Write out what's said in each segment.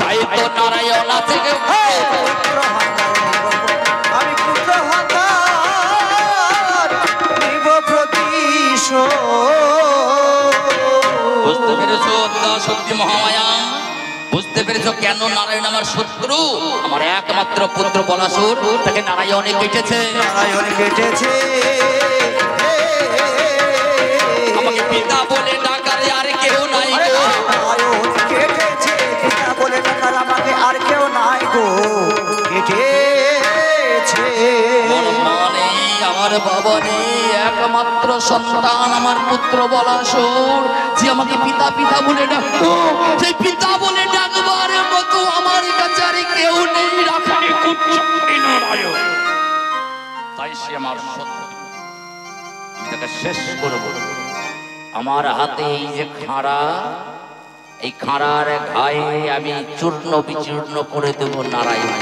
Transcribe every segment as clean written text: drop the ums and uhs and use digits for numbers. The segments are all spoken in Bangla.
তাই তো নারায়ণ আছে আমি পুত্র হাতার নিব প্রতিশোধ। বুঝতে পেরেছো শক্তি মহামায়া? বুঝতে পেরেছো কেন নারায়ণ আমার শত্রু? আমার একমাত্র পুত্র বলাসুর, তাকে নারায়ণে কেটেছে। নারায়ণ কেটেছে। আমাকে পিতা বলে ডাকারে আর কেউ নাই গো। নারায়ণ কেটেছে, পিতা বলে ডাকার আমাকে আর কেউ নাই গো। কেটেছে আমার বাবা নেই, একমাত্র সন্তান আমার পুত্র বলাসুর, যে আমাকে পিতা পিতা বলে ডাকতো, সেই পিতা বলে ডাকবার মতো আমার কাছে আর কেউ নেই। রাখানি নারায়ণ, তাই সে আমার শত্রু, আমি তাকে শেষ করব। আমার হাতে এই যে খাঁড়া, এই খাঁড়ার ঘায়ে আমি চূর্ণ বিচূর্ণ করে দেব নারায়ণ।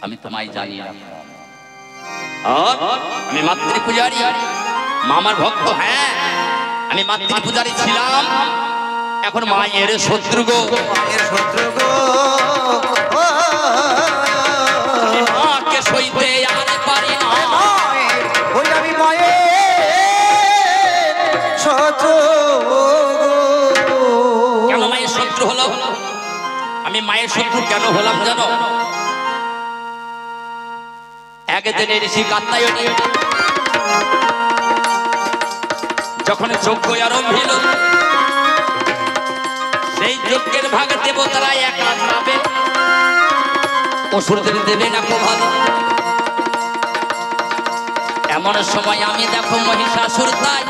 আমি তোমায় জানি না, আমি মাতৃ পূজারী, মামার ভক্ত। হ্যাঁ, আমি মাতৃ পূজারী ছিলাম, এখন মায়ের শত্রু গো। মায়ের শত্রু গো, মাকে সইতে আর পারি না। ওই আমি মায়ের শত্রু। কেন মায়ের শত্রু হলো? আমি মায়ের শত্রু কেন হলাম জানো? একদিনে ঋষি কাত্যায়নী যখন যজ্ঞ আরম্ভ হইল, সেই যজ্ঞের ভাগে দেবতারা এক লাখ পাবে, অসুরদের দেবে না খুব ভালো। এমন সময় আমি দেখো মহিষাসুর তাই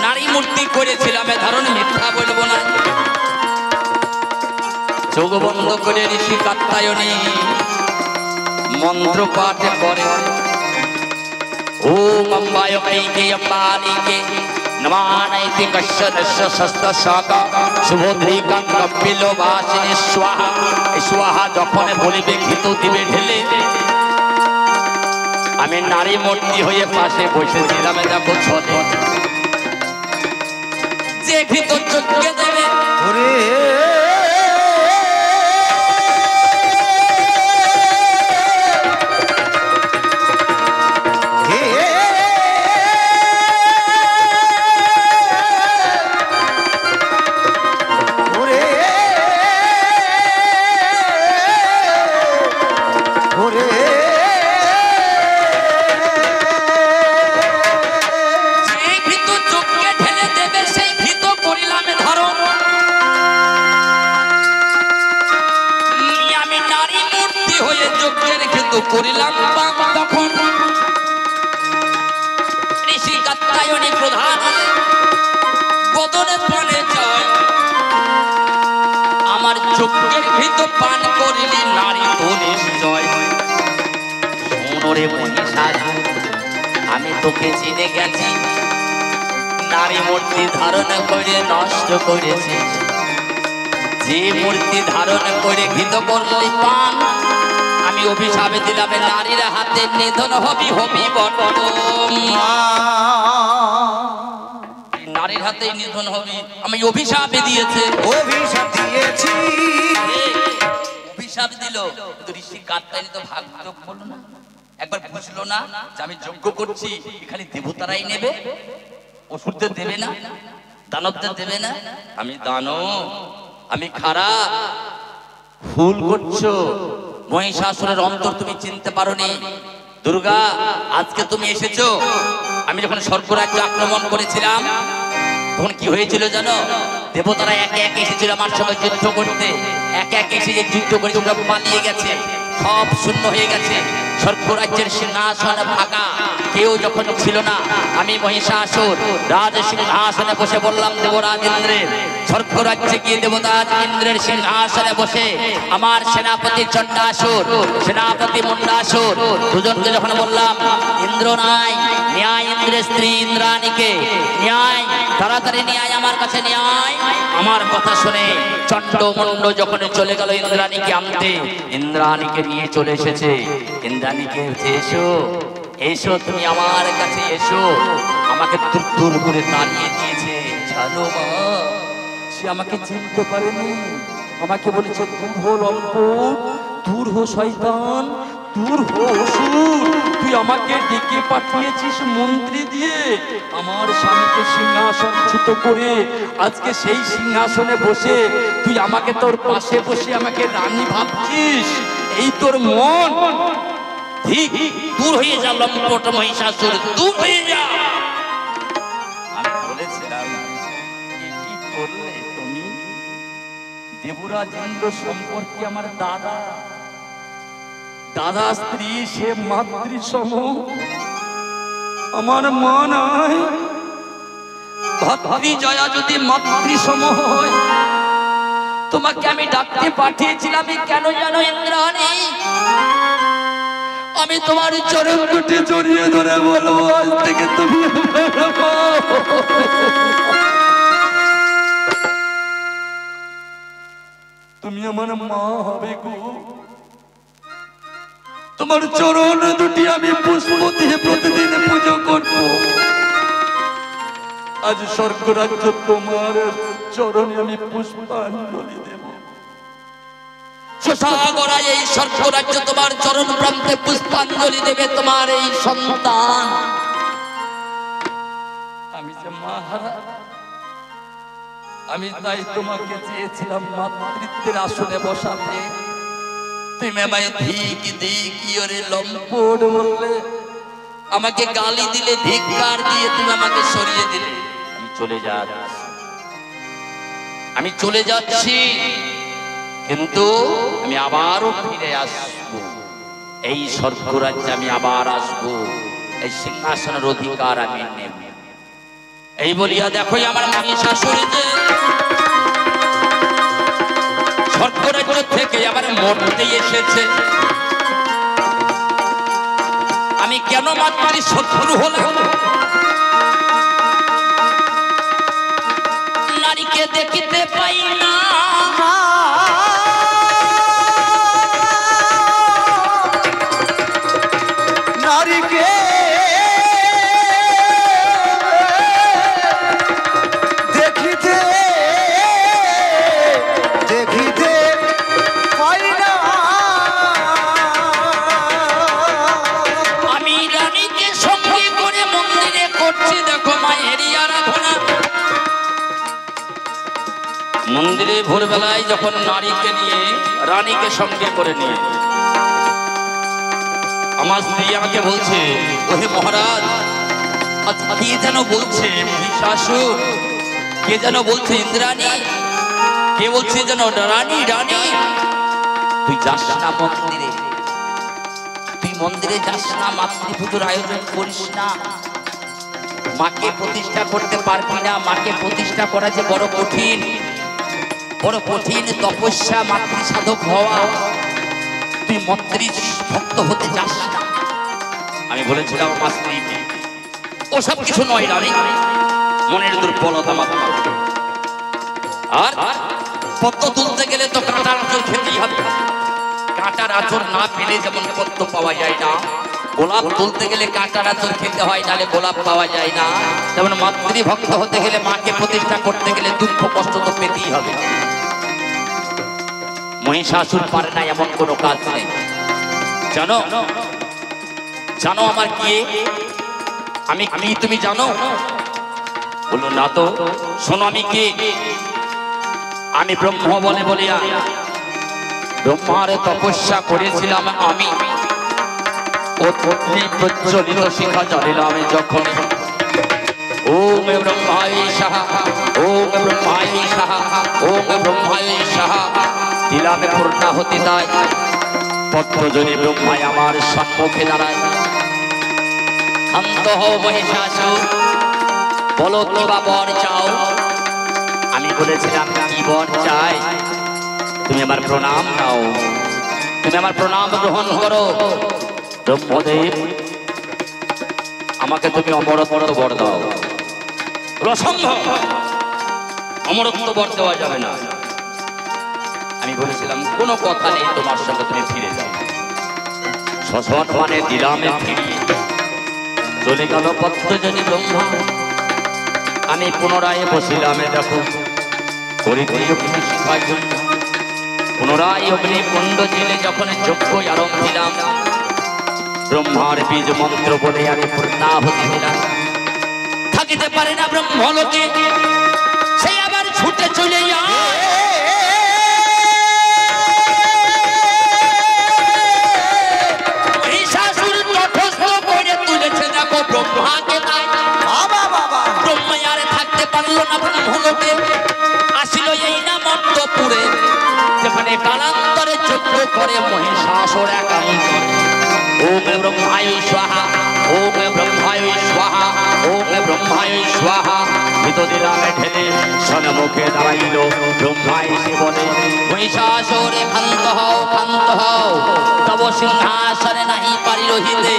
নারী মূর্তি করেছিলাম, ধারণ মিথ্যা বলবো না। চোখ বন্ধ করে ঋষি কাত্যায়নী মন্ত্র পাঠ করে, ওম অম্বায় কৈকে অম্বালিকে নমানৈতি কশ্যদস্য শস্ত্রশাকা শুভদ্রিকাং কপিলবাসিনী স্বাহা। এই স্বাহা যখন বলিবে ঘৃত দিবে ঢেলে, আমি নারী মূর্তি হয়ে পাশে বসেছিলাম, দেখো ছলে যে ঘৃত চোখকে দেবে ওরে করিলাম তখন ঋষি কাত্যায়নী প্রধান বদনে প্রাণে জয়। আমার যজ্ঞের ঘৃত পান করিলি নারী তো নিশ্চয়। শোনরে মহিষাসুর, আমি তোকে চিনে গেছি, নারী মূর্তি ধারণ করে নষ্ট করেছি। যে মূর্তি ধারণ করে ঘৃত করলি পান, আমি অভিশাপে দিলাম নারীর হাতে নিধন হবি হবি বটন। নারীর হাতে নিধন হবি, আমি অভিশাপে দিয়েছে, অভিশাপ দিয়েছি। অভিশাপ দিল, কিন্তু ঋষি কাত্যায়নী তো ভাগ যোগ বললো না, একবার বুঝলো না যে আমি যজ্ঞ করছি, এখানে দেবতারাই নেবে, অসুরদের দেবে না, দানবদের দেবে না। আমি দানব, আমি খারাপ, ভুল করছো। মহিষাসুরের অন্তর তুমি চিনতে পারোনি। দুর্গা, আজকে তুমি এসেছো। আমি যখন স্বর্গরাজ্য আক্রমণ করেছিলাম, তখন কি হয়েছিল জানো? দেবতারা একে একে এসেছিল আমার সঙ্গে যুদ্ধ করতে, একে একে এসে যে যুদ্ধ করে তোমরা পালিয়ে গেছে, সব শূন্য হয়ে গেছে। স্বর্গরাজ্যের সিংহাসন ফাঁকা, কেউ যখন ছিল না, আমি মহিষাসুর রাজ সিংহাসনে বসে বললাম দেবরাজ ইন্দ্রের, স্বর্গরাজ্যে গিয়ে দেবতাজ ইন্দ্রের সিংহাসনে বসে আমার সেনাপতি চণ্ডাসুর, সেনাপতি মুন্ডাসুর দুজনকে যখন বললাম ইন্দ্র নাই, ন্যায় ইন্দ্রের স্ত্রী ইন্দ্রাণীকে ন্যায়, তাড়াতাড়ি ন্যায় আমার কাছে ন্যায়। আমার কথা শুনে চণ্ড মুন্ড যখন চলে গেল ইন্দ্রাণীকে আনতে, ইন্দ্রাণীকে নিয়ে চলে এসেছে। ইন্দ্রাণীকে এসো এসো, তুমি আমার কাছে এসো। আমাকে দূর দূর করে দাঁড়িয়ে দিয়েছে। ছাড়ো মা, সে আমাকে চিনতে পারেনি, আমাকে বলেছে দূর হো লম্পট, দূর হো শয়তান, দূর হো অসুর। তুই আমাকে ডেকে পাঠিয়েছিস মন্ত্রী দিয়ে আমার স্বামীকে সিংহাসনচ্যুত করে, আজকে সেই সিংহাসনে বসে তুই আমাকে তোর পাশে বসে আমাকে রানী ভাবছিস, এই তোর মন? ঠিক, দূর হয়ে যা লম্পট মহিষাসুর, দূর হয়ে যা। আমি বলেছিলাম কি করলে তুমি? দেবরাজ ইন্দ্র সম্পর্কে আমার দাদা স্ত্রী, সে মাতৃসম, আমার মা নাই। ভাতৃজয়া যদি মাতৃসম হয়, তোমাকে আমি ডাকতে পাঠিয়েছিলাম কেন জানো ইন্দ্রাণী? আমি তোমার চরণ দুটি জড়িয়ে ধরে বলবো, আজ থেকে তুমি তুমি আমার মা হবে গো। তোমার চরণ দুটি আমি পুষ্প দিয়ে প্রতিদিন পুজো করব। আজ স্বর্গরাজ্য তোমার চরণে আমি পুষ্পাঞ্জলি দেব। সাগরা এই স্বর্গরাজ্য তোমার চরণ প্রান্তে পুষ্পাঞ্জলি দেবে তোমার এই সন্তান। আমি যে মাহারা, আমি তাই তোমাকে চেয়েছিলাম মাতৃত্বের আসনে বসাতে। তুমি আমায় ধিক ধিক ইয়রে লম্পট বোর্ড বললে, আমাকে গালি দিলে, ধিক্কার দিয়ে তুমি আমাকে সরিয়ে দিলে। আমি চলে যাচ্ছি, কিন্তু আমি আবারও ফিরে আসবো। এই স্বর্গরাজ্যে আমি আবার আসবো, এই সিংহাসনের অধিকার আমি নেব। এই বলিয়া দেখো আমার মহিষাসুর যে স্বর্গরাজ্য থেকে আবার মরতে এসেছে। আমি কেন মাতৃ শত্রু হলাম? নারীকে দেখিতে পাই না, নারীকে দেখিতে দেখিতে পাই না। আমি রানীকে সঙ্গে করে মন্দিরে করছি দেখো মায়ের আরাধনা। মন্দিরে ভোরবেলায় যখন নারীকে নিয়ে, রানীকে সঙ্গে করে নিয়ে আমার স্ত্রী আমাকে বলছে, ওহে মহারাজ, কে যেন বলছে মহিষাসুর, কে যেন বলছে ইন্দ্রাণী, কে বলছে যেন রানী রানী। তুই যাস না মন্দিরে, তুই মন্দিরে যাস না, মাতৃপুজোর আয়োজন করিস না, মাকে প্রতিষ্ঠা করতে পারবি না। মাকে প্রতিষ্ঠা করা যে বড় কঠিন, বড় কঠিন তপস্যা, মাতৃ সাধক হওয়া। তুই মন্ত্রী ভক্ত হতে যাস না। আমি বলেছিলাম আমার স্ত্রীকে, ওসব কিছু নয় রানী, মনের দুর্বলতা মাত্র। আর পদ্ম তুলতে গেলে তো কাঁটার আঁচড় খেতেই হবে। কাঁটার আঁচড় না পেলে যেমন পদ্ম পাওয়া যায় না, গোলাপ তুলতে গেলে কাঁটার আঁচড় খেতে হয়, নাহলে গোলাপ পাওয়া যায় না। যেমন মাতৃভক্ত হতে গেলে, মাকে প্রতিষ্ঠা করতে গেলে দুঃখ কষ্ট তো পেতেই হবে। মহিষাসুর পারে না এমন কোনো কাজ নেই। জানো জানো আমার কি, আমি কি তুমি জানো? বললো না তো। শোনো আমি কে। আমি ব্রহ্ম বলে বলিয়া ব্রহ্মার তপস্যা করেছিলাম আমি। ও পত্নী প্রজ্বলিত শিখা জ্বলিলাম যখন। ওম ব্রহ্মায় সাহা, ওম ব্রহ্মায় সাহা, ওম ব্রহ্মায় সাহা দিলামে পূর্ণাহুতি দায়। পত্রজনী ব্রহ্মায় আমার সম্মুখে দাঁড়ায়। শান্ত হও মহিষাসুর, বলো কি বা বর চাও? আমি বলেছিলাম কি বর চাই? তুমি আমার প্রণাম নাও, তুমি আমার প্রণাম গ্রহণ করো। ব্রহ্মদেব, আমাকে তুমি অমরত্ব বর দাও। অসম্ভব, অমরত্ব বর দেওয়া যাবে না। আমি বলেছিলাম কোনো কথা নেই, তোমার সঙ্গে তুমি ফিরে যাও। শ্মশান মানে দিলামে ফিরিয়ে চলে গেল পত্রজনী ব্রহ্মা। আমি পুনরায় বসিলাম, দেখো ধরিতে অগ্নি শিখার জন্য পুনরায় অগ্নিকুণ্ড জেলে যখন যজ্ঞ আরম্ভ দিলাম, ব্রহ্মার বীজ মন্ত্র বলে আমি পূর্ণাহুতি দিলাম। থাকিতে পারে না ব্রহ্মলোকে, সেই আবার ছুটে চলে যায়। মহিষাসুর তটস্থ করে তুলেছে, দেখো ব্রহ্মাকে নাই। ব্রহ্মা আর থাকতে পারলো না ব্রহ্মলোকে, আসিল এই না মন্ত্রপুরে, যেখানে কালান্তরে যজ্ঞ করে মহিষাসুর একান্ত। ওম ব্রহ্মায় স্বাহা, ওম ব্রহ্মায় স্বাহা, ওম ব্রহ্মায় স্বাহা। মৃতদেরামে ঢেলে সন্মুখে দাঁড়াইল ব্রহ্মা এসে বলে, মহিষাসুরে ক্ষান্ত হও, ক্ষান্ত হও, তব সিংহাসনে নাহি পারি রহিতে।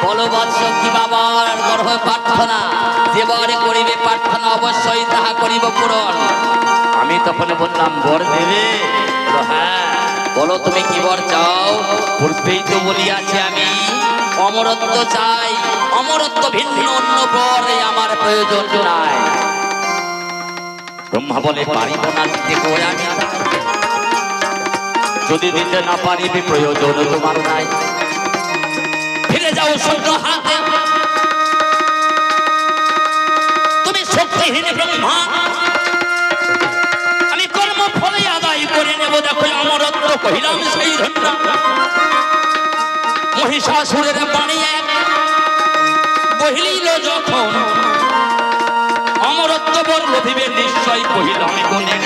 বলো বৎস কি বাবার গর্ভ প্রার্থনা, যেবারে করিবে প্রার্থনা অবশ্যই তাহা করিব পূরণ। আমি তখন বললাম, বর দেবে? হ্যাঁ, বলো তুমি কি বর চাও? পূর্বেই তো বলিয়াছি আমি অমরত্ব চাই, অমরত্ব ভিন্ন অন্য বরে আমার প্রয়োজন নাই। ব্রহ্মা বলে, পারিব না দিতে গো আমি, যদি দিতে না পারিবে প্রয়োজন তোমার নাই। ফিরে যাও শূন্য হাতে, তুমি শক্তিহীন ব্রহ্মা, আমি কর্ম ফলে আদায় করে নেব। দেখো অমরত্ব কহিলাম সেই ধন্য। মহিষাসুরের বাণী এক বহিলিল যখন, অমরত্ব বর লোভিবে নিশ্চয় কহিলাম গুণে।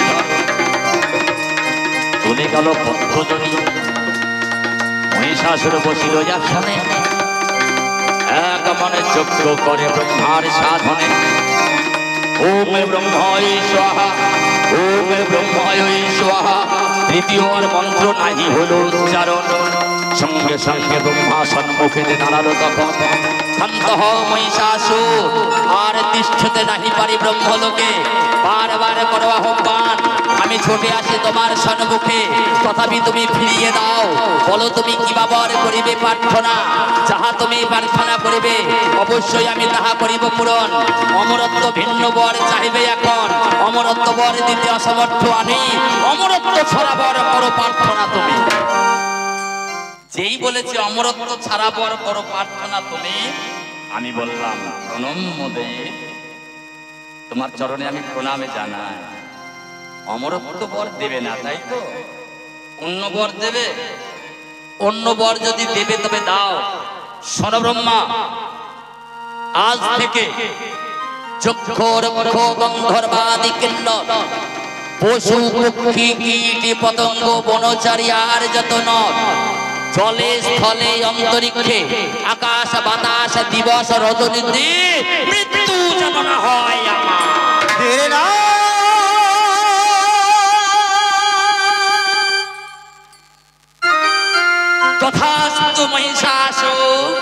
চলে গেল পদ্মজনী, মহিষাসুর বসিল আসনে, এক মনে যজ্ঞ করে ব্রহ্মার সাধনে। ওম ব্রহ্মায় স্বাহা, ওম ব্রহ্মায় স্বাহা। তৃতীয় মন্ত্র নাহি হলো উচ্চারণ, সঙ্গে সঙ্গে ব্রহ্মা সম্মুখে দাঁড়ালো তখন। ক্ষান্ত হও মহিষাসুর, আর তিষ্ঠতে নাহি পারি ব্রহ্মলোকে। বারবার করো আহ্বান, আমি ছুটে আসি তোমার সম্মুখে, তথাপি তুমি ফিরিয়ে দাও। বলো তুমি কি বাবার করিবে প্রার্থনা, যাহা তুমি প্রার্থনা করিবে অবশ্যই আমি তাহা করিব পূরণ। অমরত্ব ভিন্ন বর চাহিবে এখন, অমরত্ব বর দিতে অসমর্থ আমি, অমরত্ব ছাড়া বর করো প্রার্থনা তুমি। যেই বলেছে অমরত্ব ছাড়া বর করো প্রার্থনা তুমি, আমি বললাম, প্রণম্য দেব, তোমার চরণে আমি প্রণামে জানাই। অমরত্ব বর দেবে না তাই তো, অন্য বর দেবে? অন্য বর যদি দেবে তবে দাও। শোনো ব্রহ্মা, আজ থেকে চক্ষ রক্ষ গন্ধর্বাদি কিন্নর, পশু পক্ষী কীট পতঙ্গ বনচারী আর যত নর, জলে স্থলে অন্তরিক্ষে আকাশ বাতাস দিবস রজনীতে মৃত্যু যেন না হয় আমার। তথাস্তু মহিষাসুর,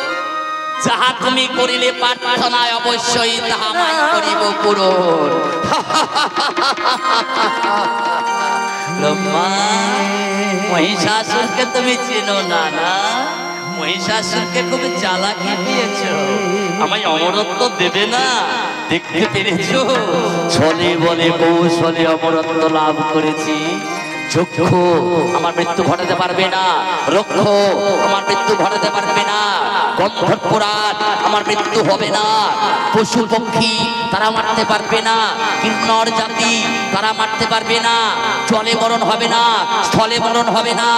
যাহা তুমি করিলে প্রার্থনায় অবশ্যই তাহা আমি করিব পূরণ। মহিষাসুরকে তুমি চেনো না? না, মহিষাসুরকে খুব চালাকি পেয়েছো, আমায় অমরত্ব দেবে না, দেখতে পেরেছো? ছলে বলে কৌশলে অমরত্ব লাভ করেছি। চক্ষ আমার মৃত্যু ঘটাতে পারবে না, রক্ষ আমার মৃত্যু ঘটাতে পারবে না, গন্ধর্পরাট আমার মৃত্যু হবে না, পশু পক্ষী তারা মারতে পারবে না, কিন্নর জাতি তারা মারতে পারবে না, জলে মরণ হবে না, স্থলে মরণ হবে না,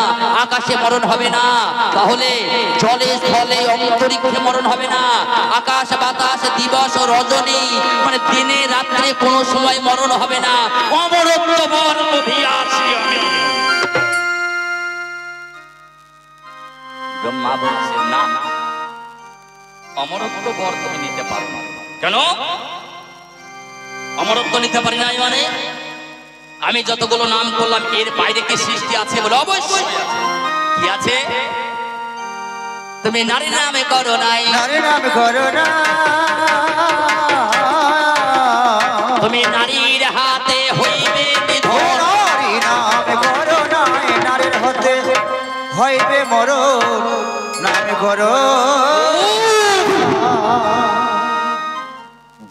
আকাশে মরণ হবে না। তাহলে জলে স্থলে অন্তরিক্ষে মরণ হবে না, আকাশ বাতাস দিবস রজনী মানে দিনে রাত্রে কোনো সময় মরণ হবে না। অমরত্ব বর অভিয়াসী আমি। ব্রহ্মা বলছেন, না, অমরত্ব বর তুমি নিতে পারো না। কেন অমরত্ব নিতে পারি না? মানে আমি যতগুলো নাম করলাম এর বাইরে কি সৃষ্টি আছে? বলে অবশ্যই কি আছে। তুমি নারী নামে করো নাই, নারী নাম করো না, তুমি নারীর হাতে হইবে নিধন, নারী নাম করো নাই, নারীর হতে হইবে মরণ, নাম করো।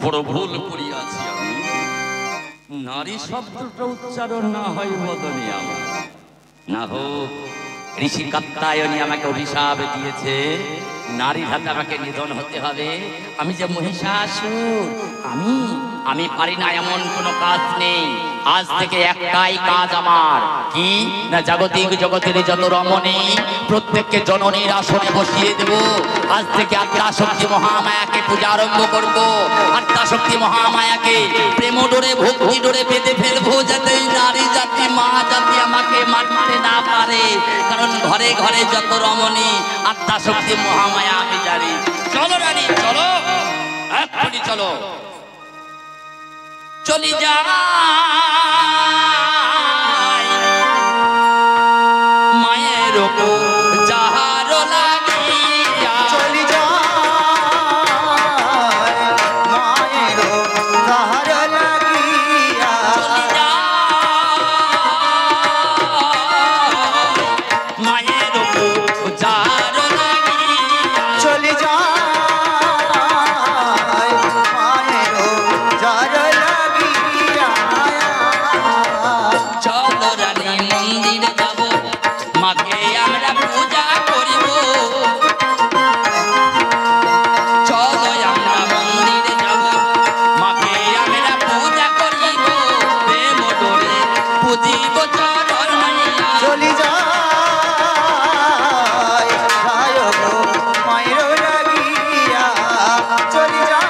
বড় ভুল করিয়াছি আমি, নারী নারী শব্দটা উচ্চারণ না হয় বদনে আমার না হোক। ঋষি কাত্যায়নী আমাকে অভিশাপ দিয়েছে, নারীর হাতে আমাকে নিধন হতে হবে। আমি যে মহিষাসুর, আমি পারি না এমন কোনো কাজ নেই। আজ থেকে একটাই কাজ আমার, কি না জাগতিক জগতের যত রমণী প্রত্যেককে জননীর আসনে বসিয়ে দেব। আজ থেকে আদ্যাশক্তি মহামায়াকে পূজা আরম্ভ করব। আদ্যাশক্তি মহামায়াকে প্রেম ডোরে ভক্তি ডোরে বেঁধে ফেলবো, যাতে নারী জাতি মা জাতি আমাকে মারতে না পারে। কারণ ঘরে ঘরে যত রমণী আদ্যাশক্তি মহামায়া আমি জানি। চলো রানী চলো, এক্ষুনি চলো, চলি যা মায়ের যাহার লাগিয়া, চলি যায় মায়ের তাহার লাগিয়া, চলি যা মায়ের যাহার লাগিয়া, চলি যায় মায়ের যার লাগিয়া। চলো রানী মন্দিরে যাব, মাকে আমরা পূজা করিব। চলো আমরা মন্দিরে যাব, মাকে আমরা পূজা করিব। প্রেম ডোরে পুজিব চরণ মাইয়া। চলি যায় যায় গো মায়ের লাগিয়া, চলি যায়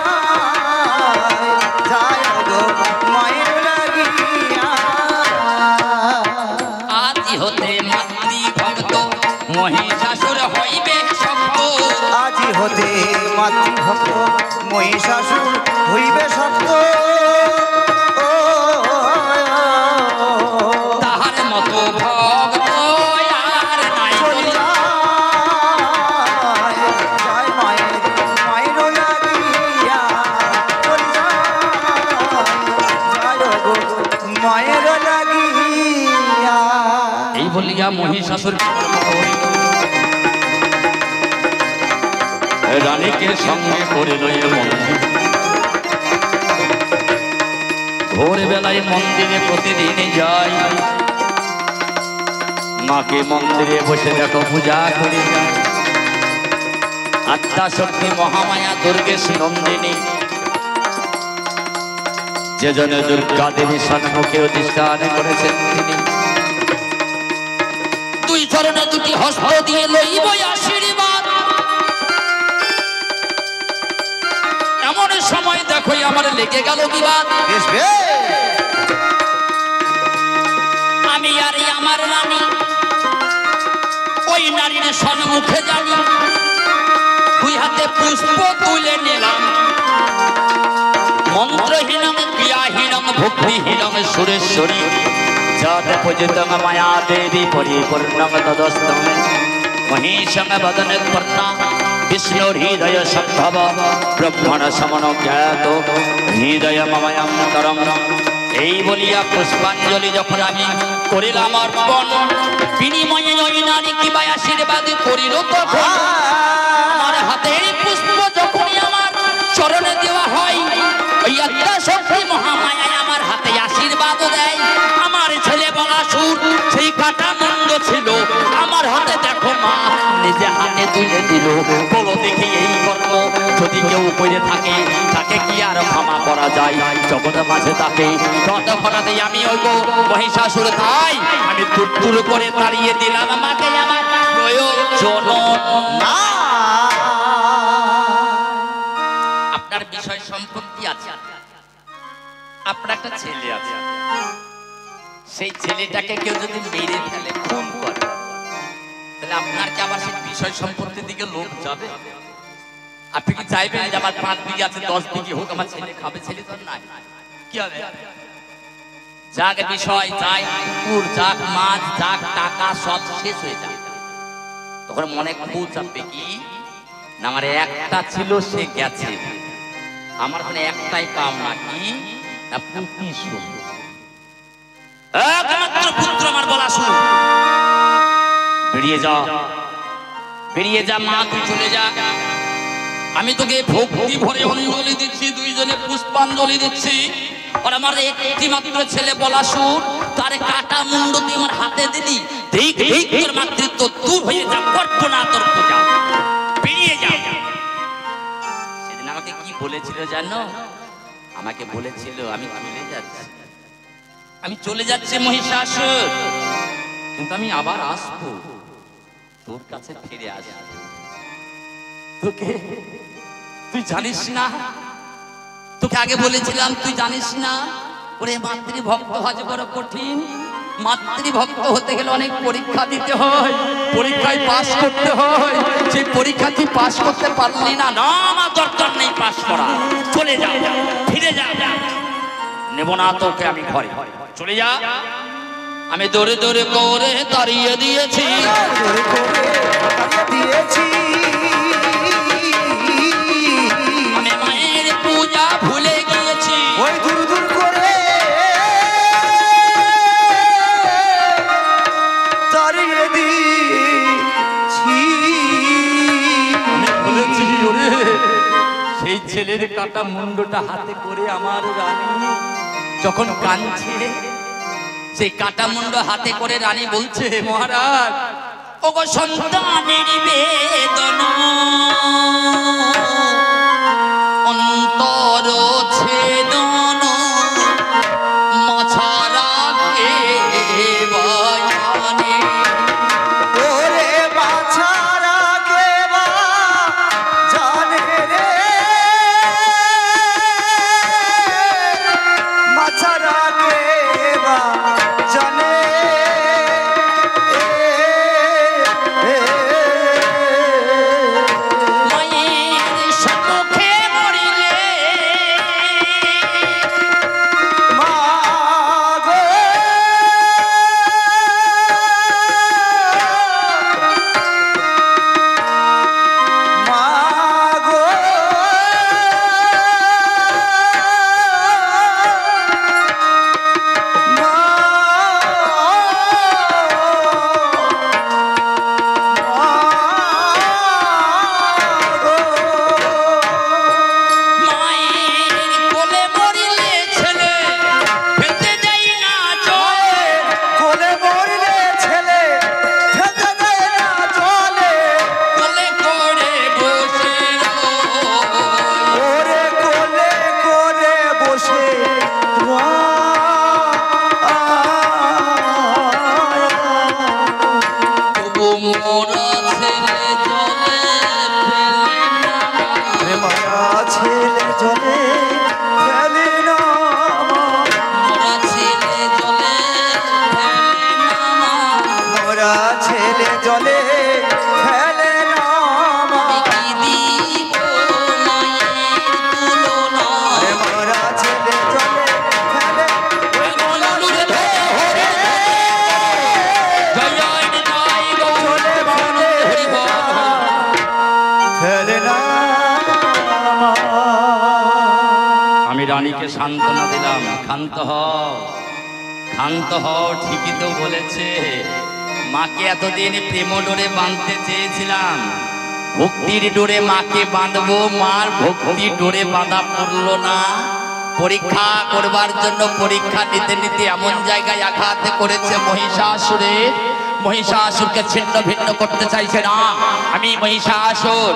যায় গো মায়ের লাগিয়া। আদি হতে মাতৃ ভক্ত মহিষাসুর হইবে শক্ত। আজি হতে মাতৃভক্ত মহিষাসুর হইবে শক্ত। তাহার মতো ভক্ত আর নাই। চলি যায় যায় মায়ের মায়ের লাগিয়া, চলি যায় যায় গো মায়ের লাগিয়া। এই বলিয়া মহিষাসুর রানীকে সঙ্গে করে লইয়া মন্দির। ভোর বেলায় মন্দিরে প্রতিদিন যাই, মাকে মন্দিরে বসে দেখো পূজা করি। আদ্যাশক্তি মহামায়া দুর্গেশ নন্দিনী, যে জনে দুর্গা দেবী সম্মুখে অধিষ্ঠান করেছেন তিনি। দুই চরণে দুটি হস্ত দিয়ে লইব আশীর্বাদ। এমন সময় দেখো আমার লেগে গেল বিবাদ। বেশ বেশ আমি আর আমার রানী ওই নারীর সম্মুখে যাই, দুই হাতে পুষ্প তুলে নিলাম। মন্ত্রহীনং ক্রিয়াহীনং ভক্তিহীনং সুরেশ্বরী যত পূজিতং মায়া দেবী পরিপূর্ণং তদস্তং মহিষং বদনে পর্ণা বিষ্ণুর হৃদয় সম্ভব ব্রহ্মণ সমন জ্ঞাত হৃদয় মময়ন্তরম। এই বলিয়া পুষ্পাঞ্জলি যখন আমি করিলাম অর্পণ, বিনিময়ে ওই নারী কিবা আশীর্বাদ করিল তখন আমার হাতের পুষ্প যখনই আমার চরণে দেওয়া হয়, ওই আদ্যাশক্তি মহামায়া আমার হাতে আশীর্বাদ দেয়। আমার ছেলে বলাসুর সেই কাটা মুন্ড ছিল, আমার হাতে দেখো মা নিজে হাতে তুলে দিল। বলো দেখি এই কর্ম যদি কেউ করে থাকে, তাকে কি আর ক্ষমা করা যায়? জগৎ মাঝে তাকে তৎক্ষণাৎ আমি ওই গো মহিষাসুর তাই আমি তুর করে তাড়িয়ে দিলাম মাকে আমার প্রয়োজন না। আপনার বিষয় সম্পত্তি আছে, আপনার একটা ছেলে আছে, সেই ছেলেটাকে কেউ যদি মেরে ফেলে খুন করে, তাহলে আপনার কি আবার সেই বিষয় সম্পত্তির দিকে লোক যাবে? আপনি কি চাইবেন যে আমার 5 বিঘা আছে 10 বিঘি হোক, আমার ছেলে খাবে? ছেলে তো নাই, কি হবে? যাক বিষয় যাই পুর যাক মাছ যাক টাকা সব শেষ হয়ে যায়, তখন মনে খুব চাপবে কি না আমার একটা ছিল সে গেছে, আমার মানে একটাই পাওনা কি না পুতি শুন একমাত্র পুত্র আমার বলা শুন। বেরিয়ে যা, বেরিয়ে যা মা, তুই চলে যা। আমি তোকে ভক্তি ভরে অঞ্জলি দিচ্ছি, দুইজনে পুষ্পাঞ্জলি দিচ্ছি। আর আমার একটি মাত্র ছেলে বলাসুর, তার কাটা মুন্ড তুই আমার হাতে দিলি, দেখ দেখ তোর মাতৃত্ব দূর হয়ে যা, করব না তোর পূজা, বেরিয়ে যা। সেদিন আমাকে কি বলেছিল জানো? আমাকে বলেছিল আমি চলে যাচ্ছি, আমি চলে যাচ্ছি মহিষাসুর, কিন্তু আমি আবার আসবো, তোর কাছে ফিরে আসবো। তোকে তুই জানিস না, তোকে আগে বলেছিলাম তুই জানিস না, ওরে মাতৃভক্ত হওয়া যে বড় কঠিন। মাতৃভক্ত হতে গেলে অনেক পরীক্ষা দিতে হয়, পরীক্ষায় পাস করতে হয়। সেই পরীক্ষা তুই পাস করতে পারলি না, না আমার দরকার নেই পাস করা, চলে যা, ফিরে যা, নেব না তোকে আমি ঘরে, চলে যা। আমি দৌড়ে দৌড়ে করে তাড়িয়ে দিয়েছি, আমি মায়ের পূজা ভুলে গিয়েছি, ওই দূর দূর করে তাড়িয়ে দিয়েছি। আমি বলেছি ওরে, সেই ছেলের কাটা মুন্ডটা হাতে করে আমার রানী যখন কাঁদছে, সেই কাটা মুন্ড হাতে করে রানী বলছে, মহারাজ ওগো সন্তানের বেদনা অন্তর ছেদন মাছারা কে বায়ানে। ওরে বাছারা কে বা জানে রে, বাছারা কে বা জানে। মায়ের সম্মুখে মরিলে মা গো মা গো মায়ের কোলে মরিলে ছেলে ফেলতে দেয় না জলে, কোলে মরলে ছেলে ফেলতে দেয় না চলে। কোলে করে বসে ওরে কোলে করে বসে তবু মোরা ছেলে জলে ফেলে না, মারা ছেলে জলে ফেলে না, মোরা ছেলে জলে ফেলে না, মোরা ছেলে জলে ফেলে না। কি দিব মায়ের তুলনা। মোরা ছেলে জলে ফেলে বললুরে ধরে হরে জয় জয় জয় গৌর চলে বলে হরি বল। ফেলে না। আমি রানীকে সান্ত্বনা দিলাম, ক্ষান্ত হও, ক্ষান্ত হও, ঠিকই তো বলেছে। মাকে এতদিন প্রেম ডোরে বাঁধতে চেয়েছিলাম, ভক্তির ডোরে মাকে বাঁধবো, মার ভক্তি ডোরে বাঁধা পড়লো না। পরীক্ষা করবার জন্য পরীক্ষা নিতে নিতে এমন জায়গায় আঘাত করেছে মহিষাসুরের, মহিষাসুরকে ছিন্ন ভিন্ন করতে চাইছে না। আমি মহিষাসুর,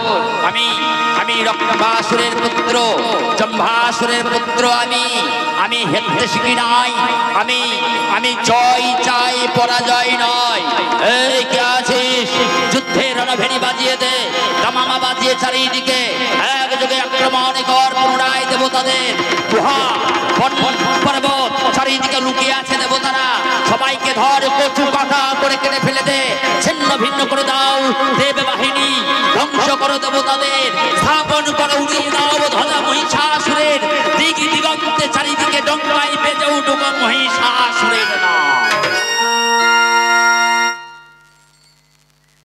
আমি রক্তবাসুরের পুত্র, জম্ভাসুরের পুত্র, আমি হেলতে শিখি নাই, আমি জয় চাই পরাজয় নয়। এই কে আছিস? যুদ্ধের রণভেরি বাজিয়ে দে, দামামা বাজিয়ে চারিদিকে একযোগে আক্রমণ কর পুনরায় দেবতাদের গুহা পর্বত চারিদিকে লুকিয়ে আছে দেবতারা, সবাইকে ধর, কচু কাটা করে কেটে ফেলে দে, ছিন্ন ভিন্ন করে দাও দেব বাহিনী, ধ্বংস করো দেবতাদের, স্থাপন করো উড়িয়ে দাও ধরা মহিষাসুরের, দিগি দিগন্তে চারিদিকে ডঙ্কায় বেজে উঠুক মহিষাসুর।